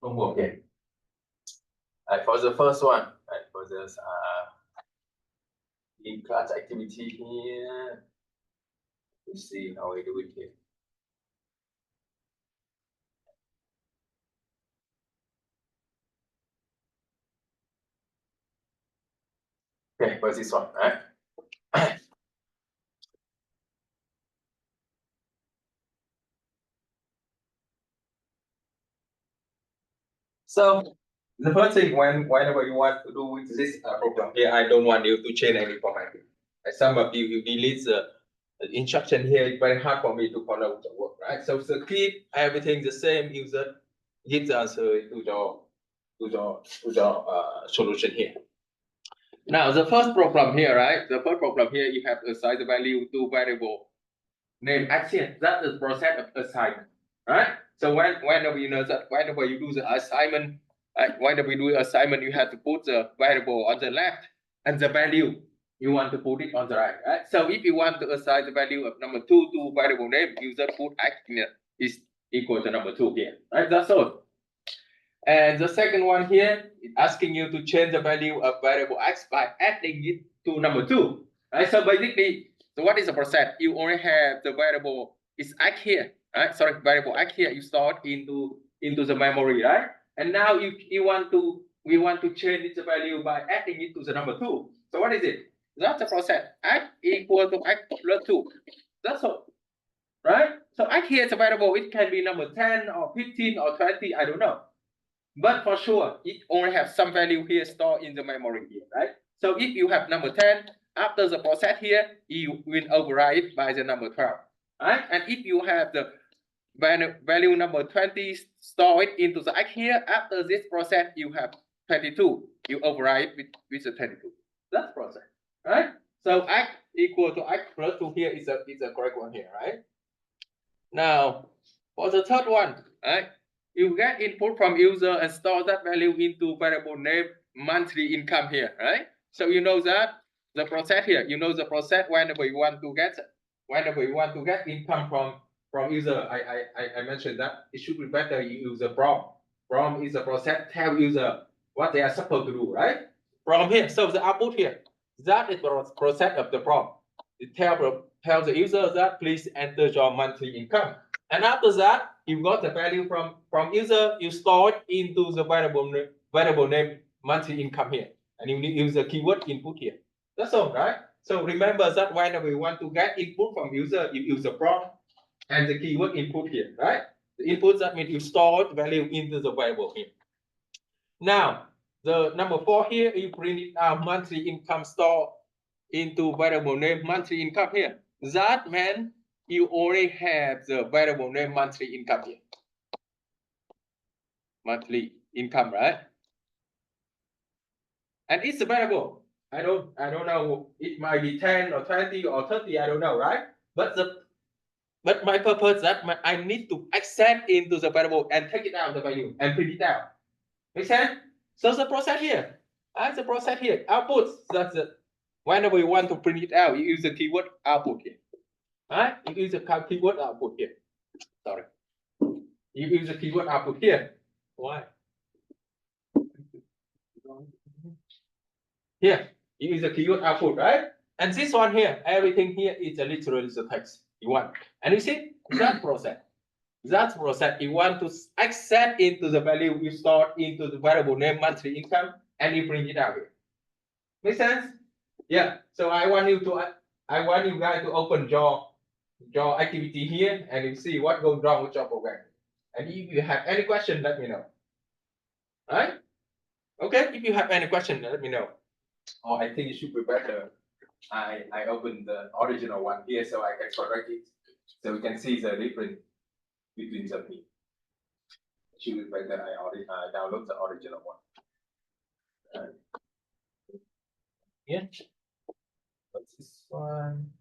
Okay. For the first one, for this in class activity here, let's see how we do it here. Okay, for this one, right? So the first thing, whenever you want to do with this program here, I don't want you to change any formatting. Some of you delete the instruction here. It's very hard for me to follow the work, right? So keep everything the same. User give the answer to your solution here. Now the first problem here, right? The first problem here, you have to assign the value to variable name action. That is process of assignment, right? So whenever you know that whenever you do the assignment, whenever you do assignment, you have to put the variable on the left and the value you want to put it on the right, right? So if you want to assign the value of number 2 to variable name, you just put action is equal to number 2 here, right? That's all. And the second one here is asking you to change the value of variable x by adding it to number 2, right? So basically, so what is the process? You only have the variable is x here, right? Sorry, variable x here. You store it into the memory, right? And now we want to change the value by adding it to the number 2. So what is it? That's the process. X equal to x plus 2. That's all, right? So x here is a variable. It can be number 10 or 15 or 20. I don't know. But for sure, it only has some value here stored in the memory here, right? So if you have number 10, after the process here, you will override it by the number 12, right? And if you have the value number 20 stored into the x here, after this process, you have 22. You override with the 22. That's process, right? So x equal to x plus 2 here is a correct one here, right? Now, for the third one, right? You get input from user and store that value into variable name monthly income here, right? So you know that the process here, you know the process whenever you want to get income from user. I mentioned that it should be better you use a prompt. Prompt is a process tell user what they are supposed to do, right? From here, so the output here, that is the process of the prompt. It tell the user that please enter your monthly income. And after that, you got the value from user, you store it into the variable name monthly income here. And you need use the keyword input here. That's all, right? So remember that whenever you want to get input from user, you use the prompt and the keyword input here, right? The input, that means you store value into the variable here. Now, the number 4 here, you bring it out monthly income store into variable name monthly income here. That means you already have the variable name monthly income here. Monthly income, right? And it's a variable. I don't know. It might be 10 or 20 or 30. I don't know, right? But my purpose that I need to access into the variable and take it out the value and print it out. Make sense? So the process here. The process here. Output. That's it. Whenever you want to print it out, you use the keyword output here. Right? You use the keyword output here. Sorry. You use the keyword output here. Why? Here, you use the keyword output, right? And this one here, everything here is literally the text you want. And you see that process. That process you want to access into the value you store into the variable name monthly income, and you bring it out here. Make sense? Yeah. So I want you guys to open your activity here and you see what goes wrong with your program. And if you have any question, let me know. Right? Okay. If you have any question, let me know. Oh, I think it should be better. I opened the original one here so I can correct it. So we can see the difference between the two. It should be better. I already download the original one. Yeah. What's this one?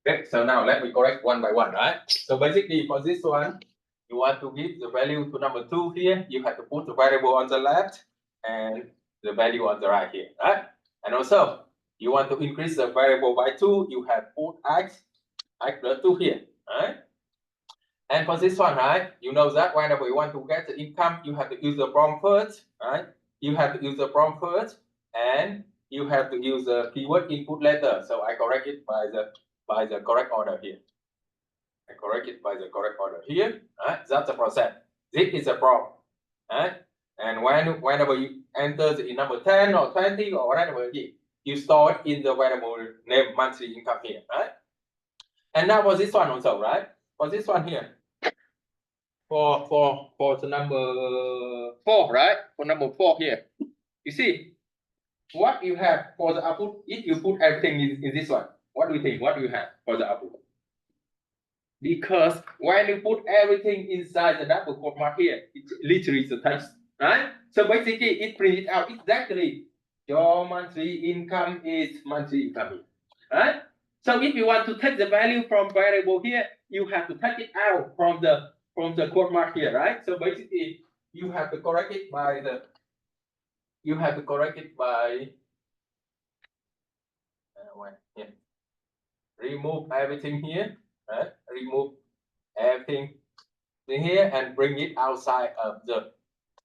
Okay, so now let me correct one by one, right? So basically for this one, you want to give the value to number 2 here, you have to put the variable on the left and the value on the right here, right? And also, you want to increase the variable by 2, you have put x plus 2 here, right? And for this one, right, you know that whenever you want to get the income, you have to use the prompt first, right? You have to use the prompt first, and you have to use the keyword input later. So I correct it by the correct order here. I correct it by the correct order here. Right? That's the process. This is a prompt. Right? And whenever you enter the number 10 or 20 or whatever, you store it in the variable name monthly income here, right? And now for this one also, right? For this one here, for the number 4, right? For number 4 here, you see what you have for the output. If you put everything in this one, what do you think? What do you have for the output? Because when you put everything inside the double quote mark here, it literally is the text, right? So basically, it prints it out exactly. Your monthly income is monthly income, right? So if you want to take the value from variable here, you have to take it out from the quote mark here, right? So basically, you have to correct it by here. Remove everything here, right? Remove everything here and bring it outside of the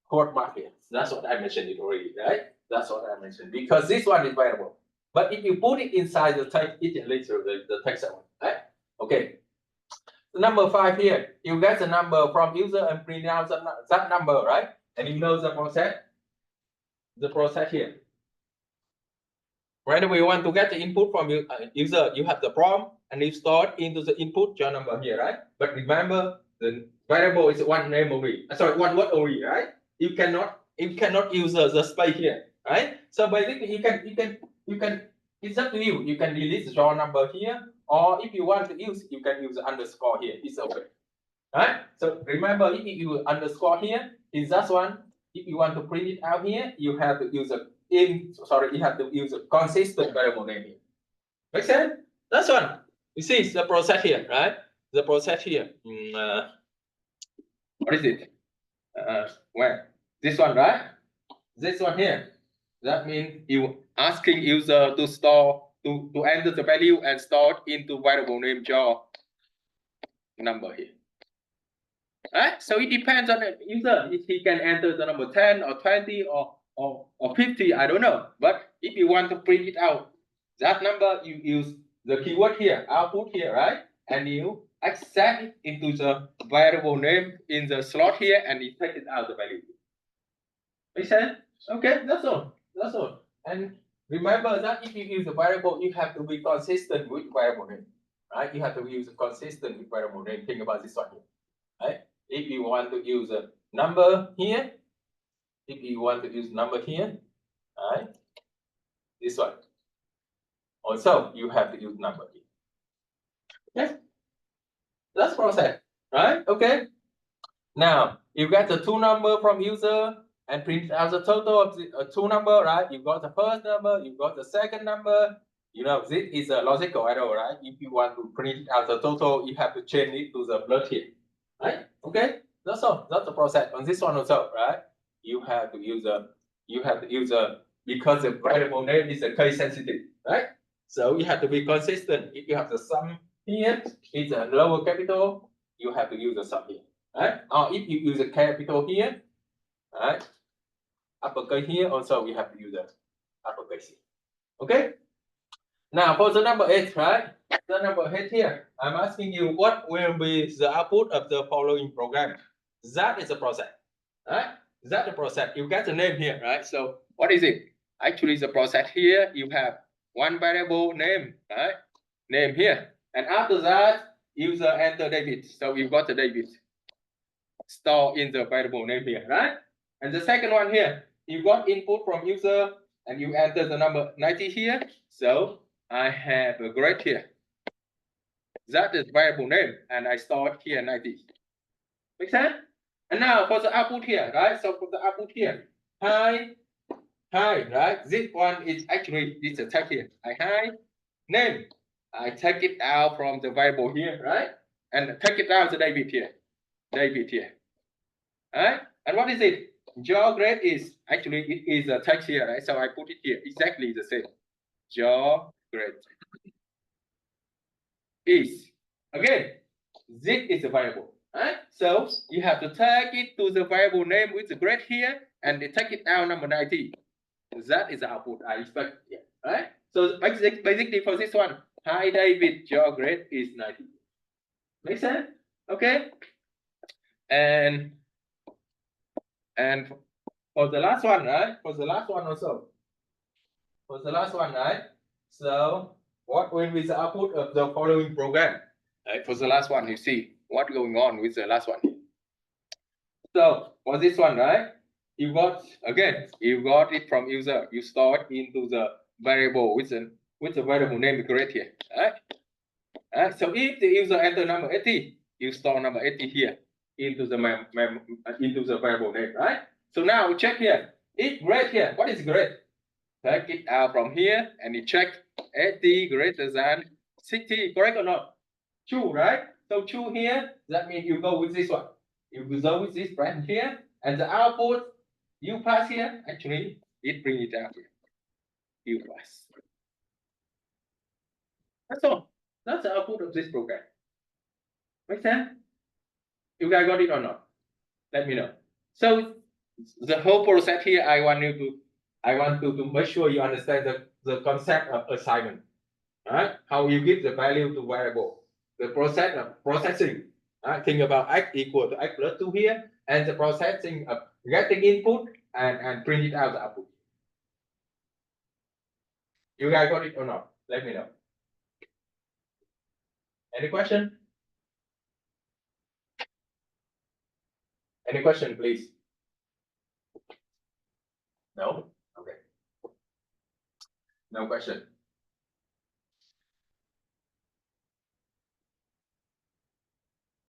quote mark here. That's what I mentioned it already, right? That's what I mentioned, because this one is variable. But if you put it inside the text, it literally the text one, right? Okay. Number 5 here, you get the number from user and print out that number, right? And you know the process. The process here. Whenever you want to get the input from user, you have the prompt and you store it into the input your number here, right? But remember, the variable is one name only. Sorry, one word only, right? You cannot use the space here, right? So basically, you can. It's up to you. You can delete your number here, or if you want to use, you can use the underscore here. It's okay, right? So remember, if you use underscore here, is that one. If you want to print it out here, you have to use you have to use a consistent variable name here. Make sense? That's one. You see the process here, right? The process here. What is it? Where? This one, right? This one here. That means you asking user to store to enter the value and store it into variable name your number here. Right? So it depends on the user. If he can enter the number 10 or 20 or 50, I don't know. But if you want to print it out, that number, you use the keyword here, output here, right? And you accept it into the variable name in the slot here, and you take it out the value. Make sense? Okay, that's all. That's all. And remember that if you use a variable, you have to be consistent with variable name, right? You have to use consistent with variable name. Think about this one here, right? If you want to use a number here, right? This one. Also, you have to use number here. Okay, that's process, right? Okay. Now you get the 2 number from user and print out the total of the 2 number, right? You got the first number, you got the second number. You know, this is a logical error, right? If you want to print out the total, you have to change it to the block here, right? Okay, that's all. That's the process. On this one also, right? You have to use because the variable name is a case sensitive, right? So you have to be consistent. If you have the sum here, it's a lower capital, you have to use the sum here, right? Or if you use a capital here, right? Uppercase here, also we have to use the uppercase here. Okay. Now for the number 8, right? The number 8 here, I'm asking you what will be the output of the following program. That is the process, right? That's the process. You get the name here, right? So what is it? Actually, the process here, you have one variable name, right? Name here. And after that, user enter David. So you got the David store in the variable name here, right? And the second one here, you got input from user and you enter the number 90 here. So I have a grade here. That is variable name, and I store here 90. Make sense? And now for the output here, right? So for the output here, hi, right? This one is actually it's a tag here. Hi, name. I take it out from the variable here, right? And take it out the David here. David here. Alright, and what is it? Your grade is actually it is a text here, right? So I put it here exactly the same. Your grade is again. This is a variable. Right? So you have to tag it to the variable name with the grade here, and they take it out number 90. That is the output I expect. Yeah. Right? So basically for this one, hi David, your grade is 90. Make sense? Okay. And for the last one, right? For the last one also. For the last one, right? So what will be the output of the following program? Right? For the last one, you see what's going on with the last one. So for this one, right? You got it from user. You store it into the variable with the variable name grade here. Right? So if the user enter number 80, you store number 80 here into the variable name, right? So now we check here. If grade here, what is grade? Take it out from here and you check 80 greater than 60, correct or not? True, right? So true here, that means you go with this one. You go with this brand here, and the output you pass here, actually, it brings it out here. You pass. That's all. That's the output of this program. Make sense? You guys got it or not? Let me know. So the whole process here, I want to make sure you understand the concept of assignment. Right? How you give the value to variable. The process of processing. Think about x equal to x plus 2 here, and the processing of getting input and print it out the output. You guys got it or not? Let me know. Any question? Any question, please? No? Okay. No question.